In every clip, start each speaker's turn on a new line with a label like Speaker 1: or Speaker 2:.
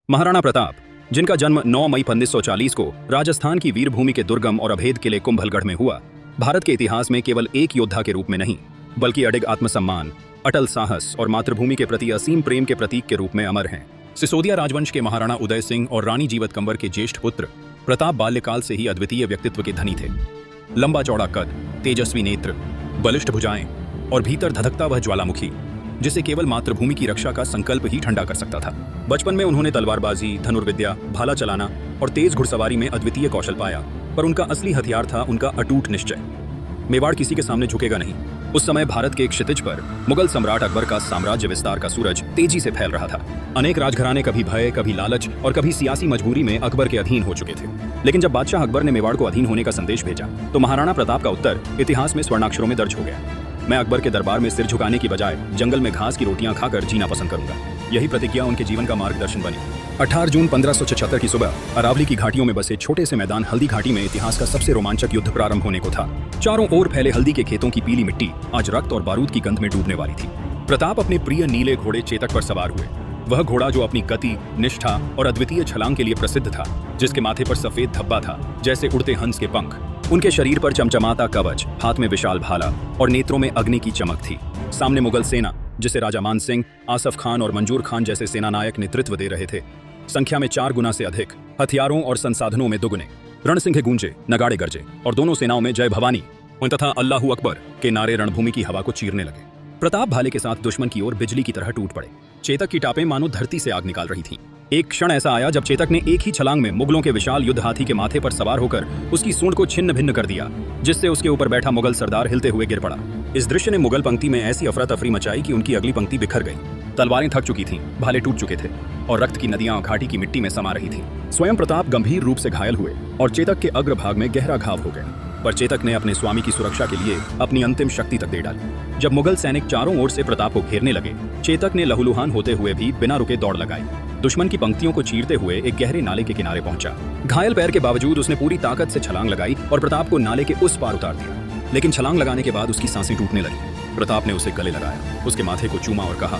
Speaker 1: महाराणा प्रताप, जिनका जन्म 9 मई 1540 को राजस्थान की वीरभूमि के दुर्गम और अभेद किले कुंभलगढ़ में हुआ, भारत के इतिहास में केवल एक योद्धा के रूप में नहीं बल्कि अडिग आत्मसम्मान, अटल साहस और मातृभूमि के प्रति असीम प्रेम के प्रतीक के रूप में अमर हैं। सिसोदिया राजवंश के महाराणा उदय सिंह और रानी जीवत कंवर के ज्येष्ठ पुत्र प्रताप बाल्यकाल से ही अद्वितीय व्यक्तित्व के धनी थे। लंबा चौड़ा कद, तेजस्वी नेत्र, बलिष्ठ भुजाएं और भीतर धधकता वह ज्वालामुखी जिसे केवल मातृभूमि की रक्षा का संकल्प ही ठंडा कर सकता था। बचपन में उन्होंने तलवारबाजी, धनुर्विद्या, भाला चलाना और तेज घुड़सवारी में अद्वितीय कौशल पाया, पर उनका असली हथियार था उनका अटूट निश्चय। मेवाड़ किसी के सामने झुकेगा नहीं। उस समय भारत के एक क्षितिज पर मुगल सम्राट अकबर का साम्राज्य विस्तार का सूरज तेजी से फैल रहा था। अनेक राजघराने कभी भय, कभी लालच और कभी सियासी मजबूरी में अकबर के अधीन हो चुके थे। लेकिन जब बादशाह अकबर ने मेवाड़ को अधीन होने का संदेश भेजा तो महाराणा प्रताप का उत्तर इतिहास में स्वर्णाक्षरों में दर्ज हो गया। मैं अकबर के दरबार में सिर झुकाने की बजाय जंगल में घास की रोटियां खाकर जीना पसंद करूंगा। यही प्रतिज्ञा उनके जीवन का मार्गदर्शन बनी। 18 जून 1576 की सुबह अरावली की घाटियों में बसे छोटे से मैदान हल्दी घाटी में इतिहास का सबसे रोमांचक युद्ध प्रारंभ होने को था। चारों ओर फैले हल्दी के खेतों की पीली मिट्टी आज रक्त और बारूद की गंध में डूबने वाली थी। प्रताप अपने प्रिय नीले घोड़े चेतक पर सवार हुए। वह घोड़ा जो अपनी गति, निष्ठा और अद्वितीय छलांग के लिए प्रसिद्ध था, जिसके माथे पर सफेद धब्बा था जैसे उड़ते हंस के पंख। उनके शरीर पर चमचमाता कवच, हाथ में विशाल भाला और नेत्रों में अग्नि की चमक थी। सामने मुगल सेना, जिसे राजा मान सिंह, आसफ खान और मंजूर खान जैसे सेनानायक नेतृत्व दे रहे थे, संख्या में 4 गुना से अधिक, हथियारों और संसाधनों में दुगने। रणसिंह गूंजे, नगाड़े गरजे और दोनों सेनाओं में जय भवानी तथा अल्लाहू अकबर के नारे रणभूमि की हवा को चीरने लगे। प्रताप भाले के साथ दुश्मन की ओर बिजली की तरह टूट पड़े। चेतक की टापें मानो धरती से आग निकाल रही थीं। एक क्षण ऐसा आया जब चेतक ने एक ही छलांग में मुगलों के विशाल युद्ध हाथी के माथे पर सवार होकर उसकी सूंड को छिन्न भिन्न कर दिया, जिससे उसके ऊपर बैठा मुगल सरदार हिलते हुए गिर पड़ा। इस दृश्य ने मुगल पंक्ति में ऐसी अफरा तफरी मचाई कि उनकी अगली पंक्ति बिखर गई। तलवारें थक चुकी थीं, भाले टूट चुके थे और रक्त की नदियां घाटी की मिट्टी में समा रही थीं। स्वयं प्रताप गंभीर रूप से घायल हुए और चेतक के अग्रभाग में गहरा घाव हो गया, पर चेतक ने अपने स्वामी की सुरक्षा के लिए अपनी अंतिम शक्ति तक दे डाली। जब मुगल सैनिक चारों ओर से प्रताप को घेरने लगे, चेतक ने लहूलुहान होते हुए भी बिना रुके दौड़ लगाई। दुश्मन की पंक्तियों को चीरते हुए एक गहरे नाले के किनारे पहुंचा। घायल पैर के बावजूद उसने पूरी ताकत से छलांग लगाई और प्रताप को नाले के उस पार उतार दिया। लेकिन छलांग लगाने के बाद उसकी सांसें टूटने लगी। प्रताप ने उसे गले लगाया, उसके माथे को चूमा और कहा,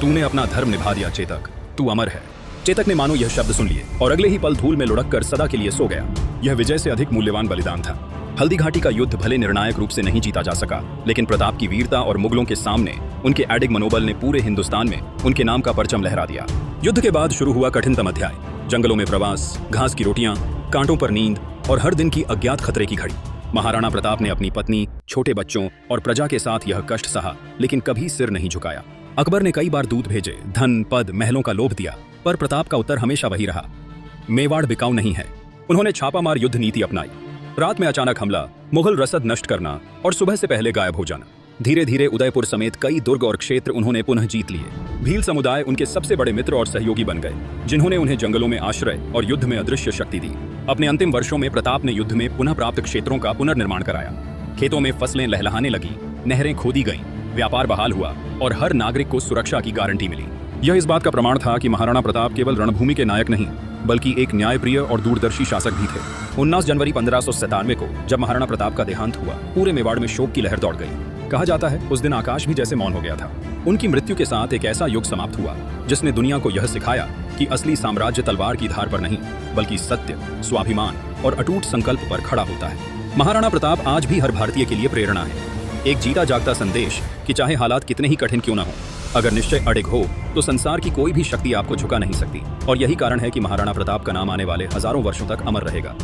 Speaker 1: तूने अपना धर्म निभा दिया चेतक, तू अमर है। चेतक ने मानो यह शब्द सुन लिए और अगले ही पल धूल में लुढ़क कर सदा के लिए सो गया। यह विजय से अधिक मूल्यवान बलिदान था। हल्दी घाटी का युद्ध भले निर्णायक रूप से नहीं जीता जा सका, लेकिन प्रताप की वीरता और मुगलों के सामने उनके अडिग मनोबल ने पूरे हिंदुस्तान में उनके नाम का परचम लहरा दिया। युद्ध के बाद शुरू हुआ कठिनतम अध्याय। जंगलों में प्रवास, घास की रोटियां, कांटों पर नींद और हर दिन की अज्ञात खतरे की घड़ी। महाराणा प्रताप ने अपनी पत्नी, छोटे बच्चों और प्रजा के साथ यह कष्ट सहा, लेकिन कभी सिर नहीं झुकाया। अकबर ने कई बार दूत भेजे, धन, पद, महलों का लोभ दिया, पर प्रताप का उत्तर हमेशा वही रहा, मेवाड़ बिकाऊ नहीं है। उन्होंने छापामार युद्ध नीति अपनाई। रात में अचानक हमला, मुगल रसद नष्ट करना और सुबह से पहले गायब हो जाना। धीरे धीरे उदयपुर समेत कई दुर्ग और क्षेत्र उन्होंने पुनः जीत लिए। भील समुदाय उनके सबसे बड़े मित्र और सहयोगी बन गए, जिन्होंने उन्हें जंगलों में आश्रय और युद्ध में अदृश्य शक्ति दी। अपने अंतिम वर्षों में प्रताप ने युद्ध में पुनः प्राप्त क्षेत्रों का पुनर्निर्माण कराया। खेतों में फसलें लहलहाने लगी, नहरें खोदी गईं, व्यापार बहाल हुआ और हर नागरिक को सुरक्षा की गारंटी मिली। यह इस बात का प्रमाण था कि महाराणा प्रताप केवल रणभूमि के नायक नहीं बल्कि एक न्यायप्रिय और दूरदर्शी शासक भी थे। 19 जनवरी 1597 को जब महाराणा प्रताप का देहांत हुआ, पूरे मेवाड़ में शोक की लहर दौड़ गई। कहा जाता है उस दिन आकाश भी जैसे मौन हो गया था। उनकी मृत्यु के साथ एक ऐसा युग समाप्त हुआ जिसने दुनिया को यह सिखाया कि असली साम्राज्य तलवार की धार पर नहीं बल्कि सत्य, स्वाभिमान और अटूट संकल्प पर खड़ा होता है। महाराणा प्रताप आज भी हर भारतीय के लिए प्रेरणा है। एक जीता जागता संदेश कि चाहे हालात कितने ही कठिन क्यों न हो, अगर निश्चय अडिग हो तो संसार की कोई भी शक्ति आपको झुका नहीं सकती। और यही कारण है कि महाराणा प्रताप का नाम आने वाले हजारों वर्षों तक अमर रहेगा।